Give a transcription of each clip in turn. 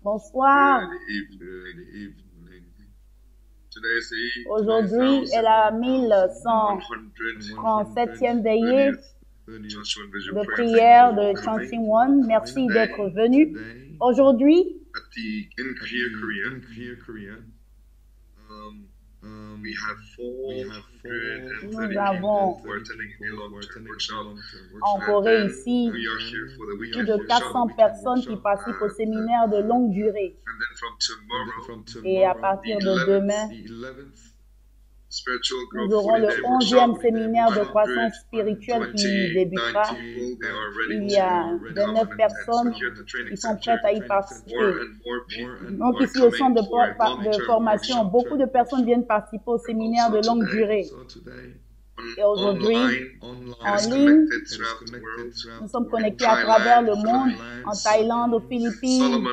Bonsoir. Aujourd'hui est la 1137e veillée de prière de Changchun Won. Merci d'être venu. Aujourd'hui, nous avons en Corée ici plus de 400 personnes qui participent au séminaire de longue durée. Et à partir de demain, nous aurons le 11e séminaire de croissance spirituelle qui débutera. Il y a 29 personnes qui sont prêtes à y participer. Donc ici au centre de formation, beaucoup de personnes viennent participer au séminaire de longue durée. Et aujourd'hui, en ligne, nous sommes connectés à travers le monde, en Thaïlande, aux Philippines,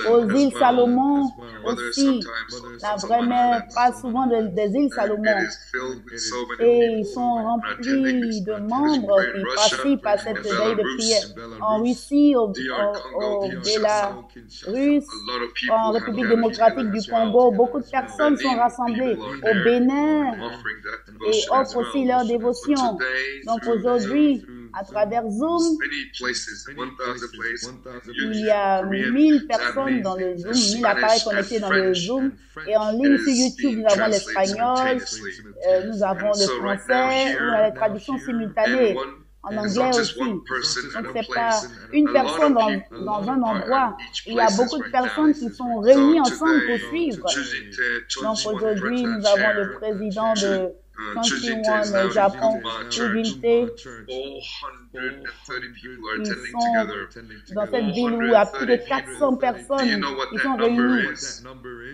aux îles Salomon aussi. La vraie mer parle souvent des îles Salomon. Et ils sont remplis de membres qui participent à cette veille de prière. En Russie, au Bélarus, en République démocratique du Congo, beaucoup de personnes sont rassemblées. Au Bénin, et offrent aussi leur dévotion. Donc aujourd'hui, à travers Zoom, il y a 1000 personnes dans le Zoom, 1000 appareils connectés dans le Zoom. Et en ligne sur YouTube, nous avons l'espagnol, nous avons le français, nous avons les traductions simultanées. En anglais aussi. Donc, c'est pas une personne dans un endroit. Il y a beaucoup de personnes qui sont réunies ensemble pour suivre. Donc, aujourd'hui, nous avons le président de Changchun Won, Japon, Uginte. Ils sont dans cette ville où il y a plus de 400 personnes qui sont réunies.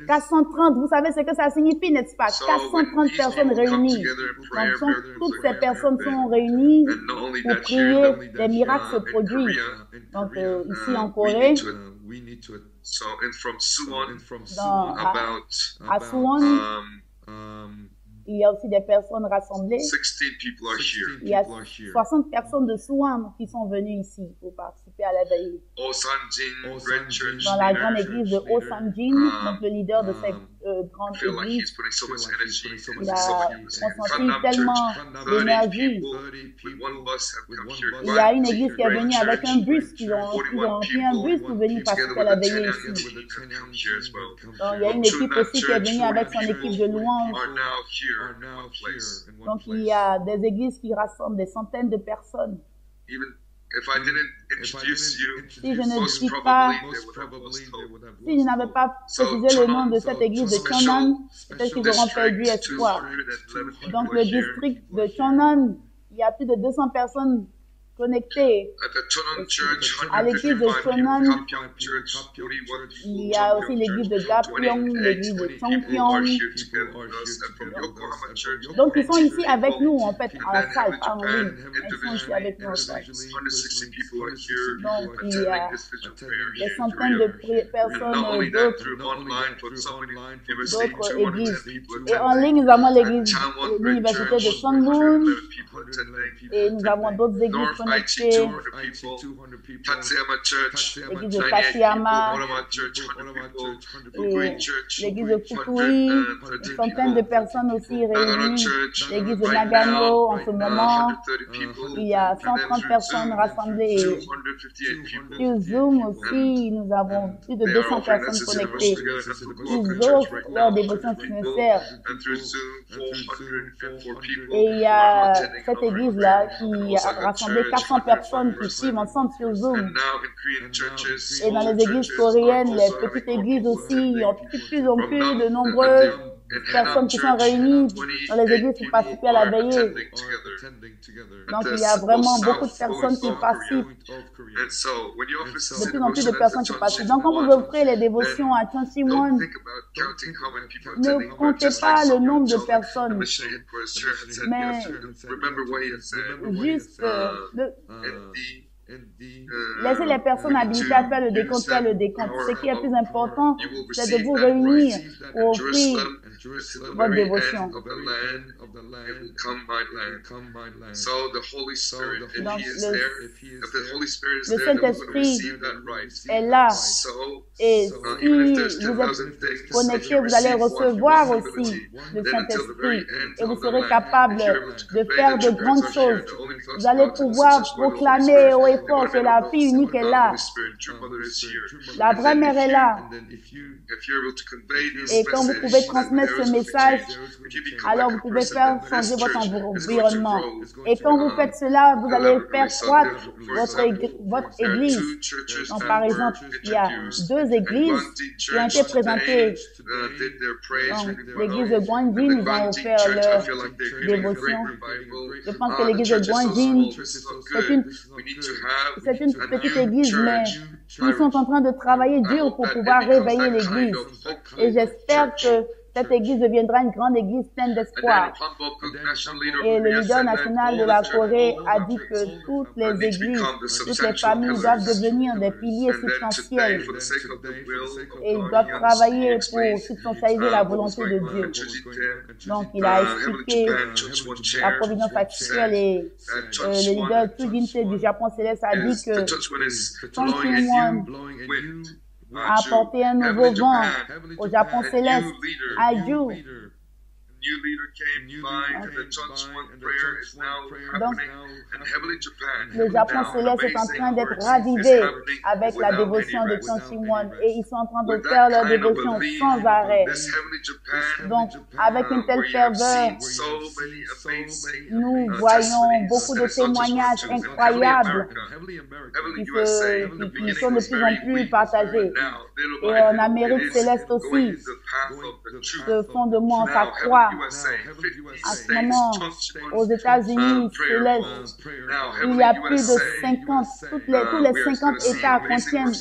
430, vous savez ce que ça signifie, n'est-ce pas? 430 personnes réunies. Donc, toutes ces personnes sont réunies pour prier, des miracles se produisent. Donc, ici en Corée, à Suwon, il y a aussi des personnes rassemblées. Il y a 60 personnes de Suwon qui sont venues ici pour participer à la veille. Dans la grande église de Osanjin, donc le leader de cette grande église, il a consenti tellement d'énergie. Il y a une église qui est venue avec un bus, ils ont rempli un bus pour venir participer à la veillée ici. Donc il y a une équipe aussi qui est venue avec son équipe de louanges. Donc il y a des églises qui rassemblent des centaines de personnes. Si je n'avais pas précisé le nom de cette église de Cheonan, peut-être qu'ils auront perdu espoir. Donc le district de Cheonan, il y a plus de 200 personnes connectées. À l'église de Cheonan, il y a aussi l'église de Gapyeong, l'église de Chongpyeong. Donc ils sont ici avec nous en fait, en la salle, pas en ligne. Ils sont ici avec nous en salle. Donc il y a des centaines de personnes d'autres églises. Et en ligne, nous avons l'université de Sunmoon et nous avons d'autres églises connectées. L'église de Tatsuyama, l'église de Fukui, une centaine de personnes aussi réunies. L'église de Nagano, en ce moment, il y a 130 personnes rassemblées. Sur Zoom aussi, nous avons plus de 200 personnes connectées. Ils offrent leur dévotion sincère. Et il y a cette église-là qui a rassemblé 400 personnes qui suivent ensemble sur Zoom. Et dans les églises coréennes, les petites églises aussi, il y a de plus en plus de nombreuses personnes qui sont réunies dans les églises pour participer à la veillée. Donc il y a vraiment beaucoup de personnes qui participent. De plus en plus de personnes qui participent. Donc quand vous offrez les dévotions à Changchun Won, ne comptez pas le nombre de personnes, mais juste laissez les personnes habilitées à faire le décompte, Ce qui est plus important, c'est de vous réunir pour offrir votre dévotion. Donc, le Saint-Esprit est là. Et si vous êtes connecté, vous allez recevoir aussi le Saint-Esprit. Et vous serez capable de faire de grandes choses. Vous allez pouvoir proclamer haut et fort que la fille unique est là. La vraie mère est là. Et quand vous pouvez transmettre ce message, alors vous pouvez faire changer votre environnement. Et quand vous faites cela, vous allez faire croître votre église. Donc, par exemple, il y a 2 églises qui ont été présentées. Donc, l'église de Guanjin, ils ont offert leur dévotion. Je pense que l'église de Guanjin, c'est une petite église, mais ils sont en train de travailler dur pour pouvoir réveiller l'église. Et j'espère que cette église deviendra une grande église pleine d'espoir. Et le leader national de la Corée a dit que toutes les églises, toutes les familles doivent devenir des piliers substantiels. Et ils doivent travailler pour substantialiser la volonté de Dieu. Donc, il a expliqué la providence actuelle et le leader Tujin du Japon Céleste a dit que Chuncheon a apporté un nouveau vent au Japon Céleste. Adieu. Donc, le Japon Céleste est en train d'être ravivé avec la dévotion de Chuncheon et ils sont en train de faire leur dévotion sans arrêt. Donc, avec une telle ferveur, nous voyons beaucoup de témoignages incroyables qui sont de plus en plus partagés. Et en Amérique céleste aussi, ce fondement, sa croix. À ce moment, aux États-Unis célestes, il y a plus de 50, tous les 50 États contiennent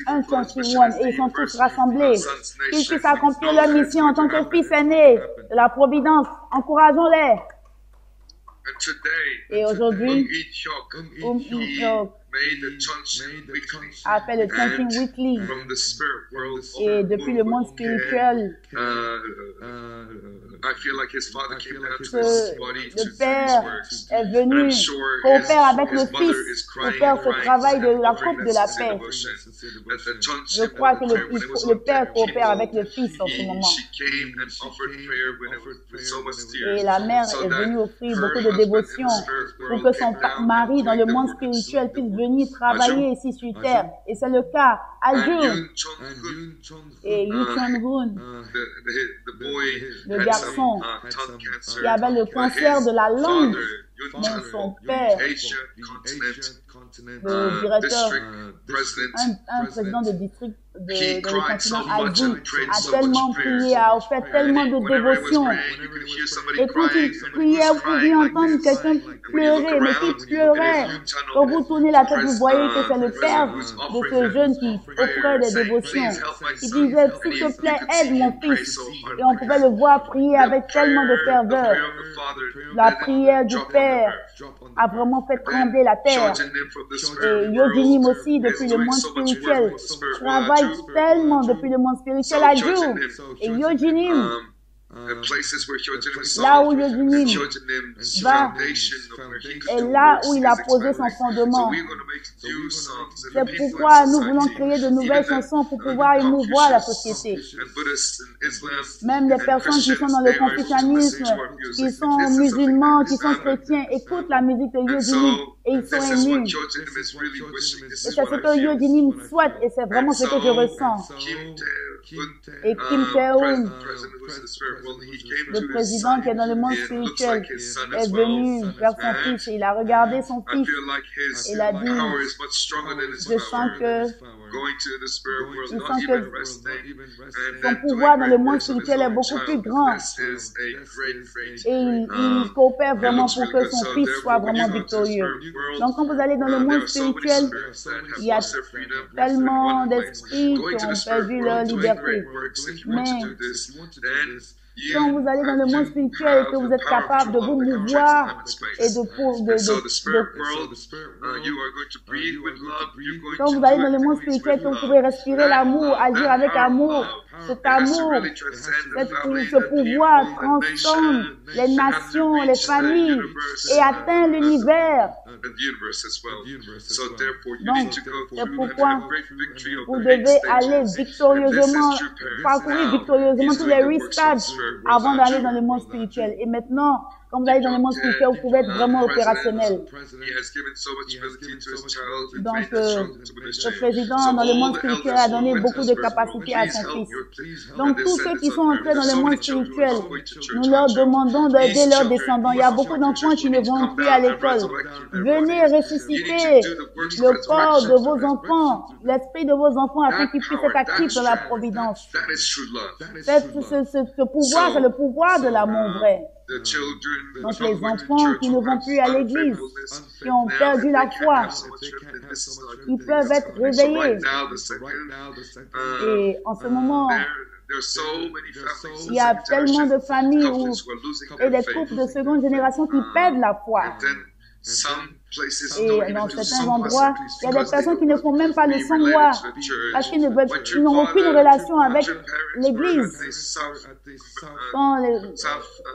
un Chuncheon et ils sont tous rassemblés. Qu'ils puissent accomplir leur mission en tant que fils aînés de la Providence. Encourageons-les. Et aujourd'hui, a fait le Chuncheon Weekly. Et depuis le monde spirituel, le Père est venu coopérer avec le Fils pour faire ce travail de la coupe de la paix. Je crois que le Père coopère avec le Fils en ce moment. Et la mère est venue offrir beaucoup de dévotion pour que son mari dans le monde spirituel puisse venir travailler ici sur terre. Et c'est le cas. Adieu. Et Yu Chun-hoon, le garçon qui avait le cancer de la langue, mais son père, le directeur, un président de district de continent Asie, a tellement prié, a offert tellement de dévotion. Et quand il priait, vous pouviez entendre quelqu'un pleurer, mais qui pleurait. Quand vous tournez la tête, vous voyez que c'est le père de ce jeune qui offrait des dévotions. Il disait, s'il te plaît, aide mon fils. Et on pouvait le voir prier avec tellement de ferveur. La prière du Père a vraiment fait trembler la terre. Et Yojinim aussi, depuis le monde spirituel, travaille tellement depuis le monde spirituel à Dieu. Et Yojinim, là où Yojinim va, et là où il a posé son fondement. C'est pourquoi nous voulons créer de nouvelles chansons pour pouvoir émouvoir la société. Même les personnes qui sont dans le confucianisme, qui sont musulmans, qui sont chrétiens, écoutent la musique de Yojinim et ils sont émus. Et c'est ce que Yojinim souhaite et c'est vraiment ce que je ressens. Et Kim Tae-hoon, le président qui est dans le monde spirituel, est venu vers son fils et il a regardé son fils et il a dit, je sens que son pouvoir dans le monde spirituel est beaucoup plus grand. Et il coopère vraiment pour que son fils soit vraiment victorieux. Donc quand vous allez dans le monde spirituel, il y a tellement d'esprits qui ont perdu leur liberté. Mais quand vous allez dans le monde spirituel et que vous êtes capable de vous mouvoir et quand vous allez dans le monde spirituel, que vous pouvez respirer l'amour, agir avec amour, cet amour, ce pouvoir transcende les nations, les familles et atteint l'univers. Donc, c'est pourquoi vous devez aller victorieusement, parcourir victorieusement tous les 8 stades avant d'aller dans le monde spirituel. Et maintenant, quand vous allez dans le monde spirituel, vous pouvez être vraiment opérationnel. Donc, le président dans le monde spirituel a donné beaucoup de capacités à son fils. Donc, tous ceux qui sont entrés dans le monde spirituel, nous leur demandons d'aider leurs descendants. Il y a beaucoup d'enfants qui ne vont plus à l'école. Venez ressusciter le corps de vos enfants, l'esprit de vos enfants, afin qu'ils puissent être actifs dans la providence. Ce pouvoir, c'est le pouvoir de l'amour vrai. Donc les enfants qui ne vont plus à l'église, qui ont perdu la foi, ils peuvent être réveillés. Et en ce moment, il y a tellement de familles et des couples de seconde génération qui perdent la foi. Et dans certains endroits, il y a des personnes qui ne font même pas le sangwa parce qu'ils n'ont aucune relation avec l'Église. Quand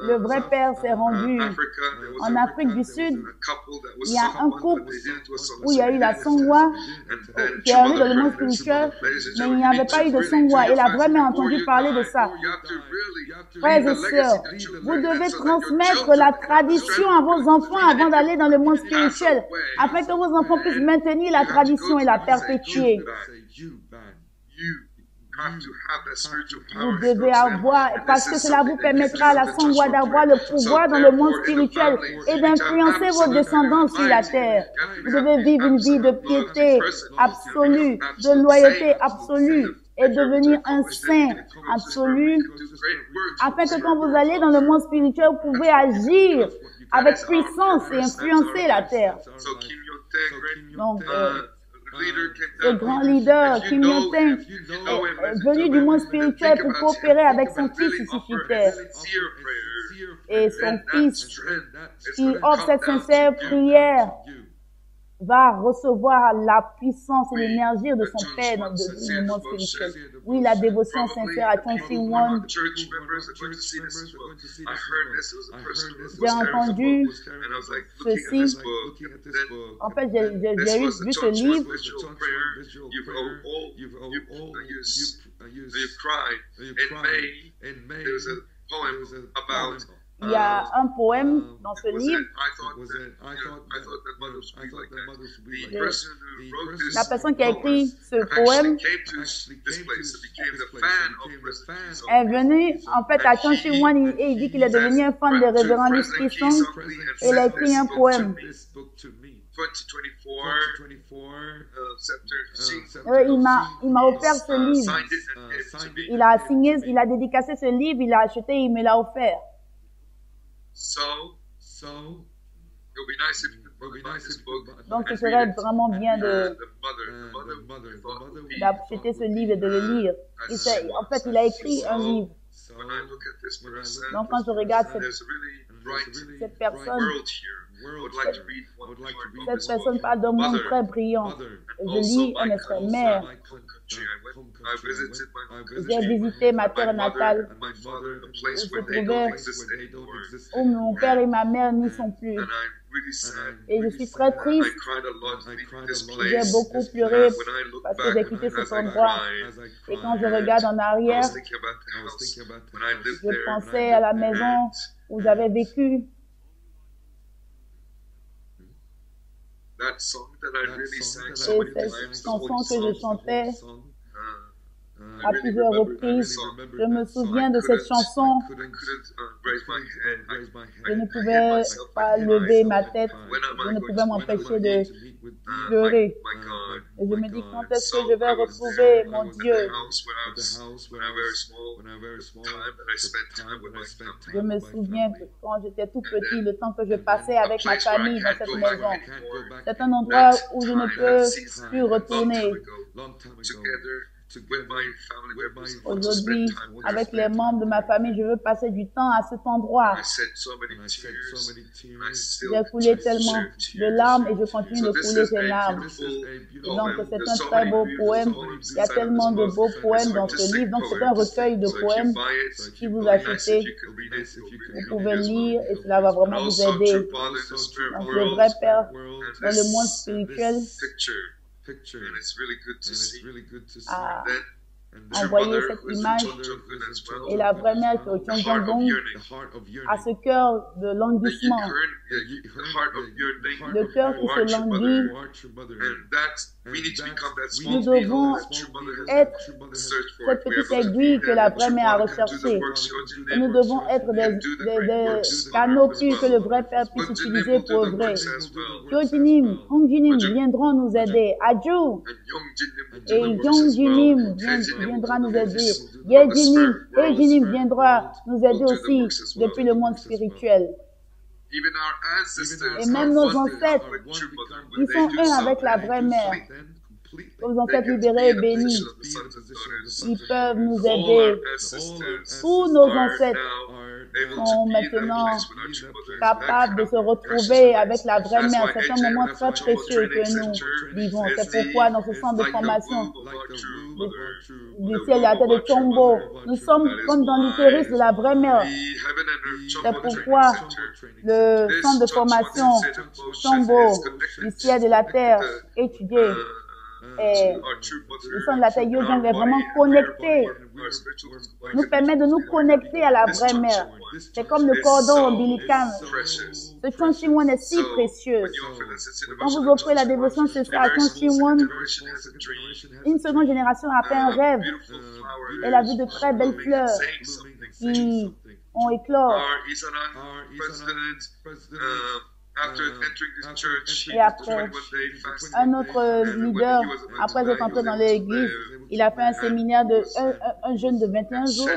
le vrai Père s'est rendu en Afrique du Sud, il y a un couple où il y a eu la sangwa qui est arrivé dans le monde spirituel, mais il n'y avait pas eu de sangwa. Il a vraiment entendu parler de ça. Frères et sœurs, vous devez transmettre la tradition à vos enfants avant d'aller dans le monde spirituel, afin que vos enfants puissent maintenir la tradition et la perpétuer. Vous devez avoir, parce que cela vous permettra à la sangwa d'avoir le pouvoir dans le monde spirituel et d'influencer vos descendants sur la terre. Vous devez vivre une vie de piété absolue, de loyauté absolue, et devenir un saint absolu, afin que quand vous allez dans le monde spirituel, vous pouvez agir avec puissance et influencer la terre. Donc, le grand leader, Kim Yo-Teng, est venu du monde spirituel pour coopérer avec son fils ici sur terre. Et son fils, qui offre cette sincère prière, va recevoir la puissance et l'énergie de son Père dans le monde spirituel. Oui, la dévotion sincère à Chong Si-Won. J'ai entendu ceci. En fait, j'ai vu ce livre. Il y a un poème dans ce livre. La personne qui a écrit ce poème est venue, en fait, à Chong Si-Won et il dit qu'il est devenu un fan de Révérend Lee Christon et il a écrit un poème. Il m'a offert ce livre. Il a signé, il a dédicacé ce livre, il l'a acheté, il me l'a offert. Donc, ce serait vraiment bien d'acheter ce livre et de le lire. En fait, il a écrit un livre. Donc, quand je regarde cette personne parle d'un monde très brillant. Je lis un extrait. Mère, j'ai visité ma terre natale où mon père et ma mère n'y sont plus. Et je suis très triste. J'ai beaucoup pleuré parce que j'ai quitté cet endroit. Et quand je regarde en arrière, je pensais à la maison où j'avais vécu. Et cette chanson que je chantais à plusieurs reprises, je me souviens de cette chanson. Je ne pouvais pas lever ma tête, je ne pouvais m'empêcher de pleurer. Et je me dis, quand est-ce que je vais retrouver mon Dieu? Je me souviens que quand j'étais tout petit, le temps que je passais avec ma famille dans cette maison, c'est un endroit où je ne peux plus retourner. Aujourd'hui, avec les membres de ma famille, je veux passer du temps à cet endroit. J'ai coulé tellement de larmes et je continue de couler ces larmes. Et donc, c'est un très beau poème. Il y a tellement de beaux poèmes dans ce livre. Donc, c'est un recueil de poèmes. Si vous achetez, vous pouvez lire et cela va vraiment vous aider. Donc, le vrai Père dans le monde spirituel a envoyé cette image et la vraie mère qui est au Dong a ce cœur de languissement, le cœur qui se languit. Nous devons être cette petite aiguille que la vraie mère a recherchée. Et nous devons être des canaux purs que le vrai Père puisse utiliser pour œuvrer. Kyojinim, Hongjinim viendront nous aider. Adju et Yongjinim viendra nous aider. Yejinim, Ejinim viendra nous aider aussi depuis le monde spirituel. Et même nos ancêtres, ils sont un avec la vraie mère. Nos ancêtres libérés et bénis, ils peuvent nous aider. Tous nos ancêtres sont maintenant capables de se retrouver avec la vraie mère. C'est un moment très précieux que nous vivons. C'est pourquoi dans ce centre de formation du ciel et de la terre de Chombo, nous sommes comme dans l'utérus de la vraie mère. C'est pourquoi le centre de formation Chombo du ciel et de la terre étudié et le centre de la terre Yojang est vraiment connecté, nous permet de nous connecter à la vraie mère. C'est comme le cordon ombilical. Ce Chonshimwon est si précieux. Quand vous offrez la dévotion, c'est ça, à Chonshimwon, une seconde génération a fait un rêve. Elle a vu de très belles fleurs qui ont éclore. Et après, un autre leader, après être entré dans l'église, il a fait un séminaire un jeûne de 21 jours.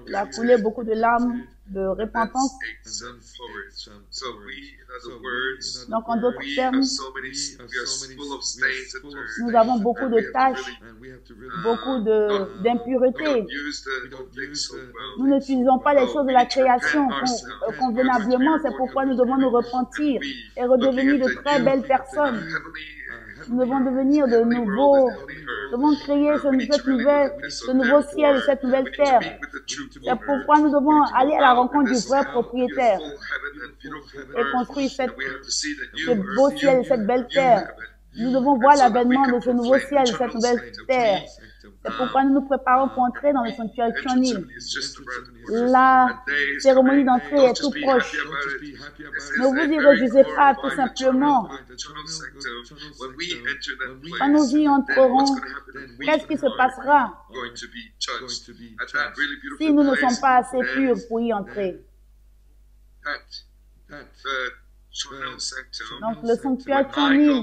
Il a coulé beaucoup de larmes de repentance. Donc, en d'autres termes, nous avons beaucoup de tâches, beaucoup d'impuretés. Nous n'utilisons pas les choses de la création convenablement. C'est pourquoi nous devons nous repentir et redevenir de très belles personnes. Nous devons devenir de nouveaux, nous devons créer ce nouveau ciel et cette nouvelle terre. C'est pourquoi nous devons aller à la rencontre du vrai propriétaire et construire ce beau ciel et cette belle terre. Nous devons voir l'avènement de ce nouveau ciel et cette nouvelle terre. C'est pourquoi nous nous préparons pour entrer dans le sanctuaire Chonil. La cérémonie d'entrée est tout proche. Ne vous y réjouissez pas tout simplement. Quand nous y entrerons, qu'est-ce qui se passera si nous ne sommes pas assez purs pour y entrer? Donc, le sanctuaire Chonil,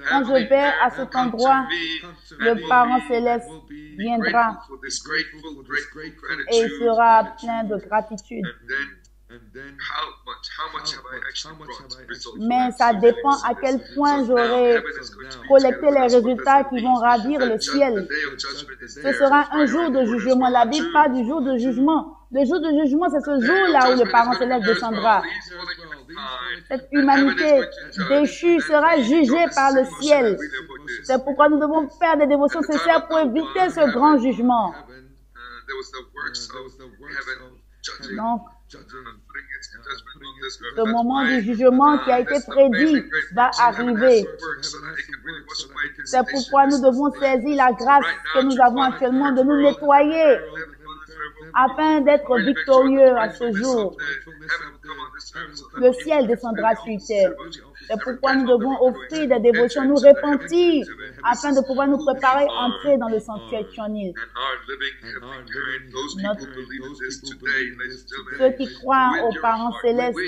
quand je vais à cet endroit, le parent céleste viendra et il sera plein de gratitude. Mais ça dépend à quel point j'aurai collecté les résultats qui vont ravir le ciel. Ce sera un jour de jugement. La Bible parle du jour de jugement. Le jour de jugement, c'est ce jour-là où le parent céleste descendra. Cette humanité déchue sera jugée par le ciel. C'est pourquoi nous devons faire des dévotions sincères pour éviter ce grand jugement. Donc, ce moment du jugement qui a été prédit va arriver. C'est pourquoi nous devons saisir la grâce que nous avons actuellement de nous nettoyer afin d'être victorieux à ce jour. Le ciel descendra sur terre. C'est pourquoi nous devons offrir des dévotions, nous repentir, afin de pouvoir nous préparer à entrer dans le sanctuaire Chonil. Ceux qui croient aux parents célestes,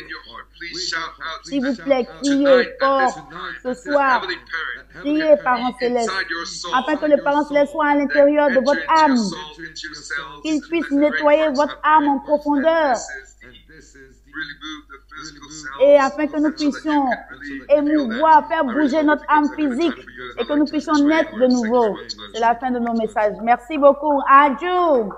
s'il vous plaît, criez fort ce soir. Priez, parents célestes, afin que le parent céleste soit à l'intérieur de votre âme, qu'il puisse nettoyer votre âme en profondeur, et afin que nous puissions émouvoir, faire bouger notre âme physique et que nous puissions naître de nouveau. C'est la fin de nos messages. Merci beaucoup. Adieu.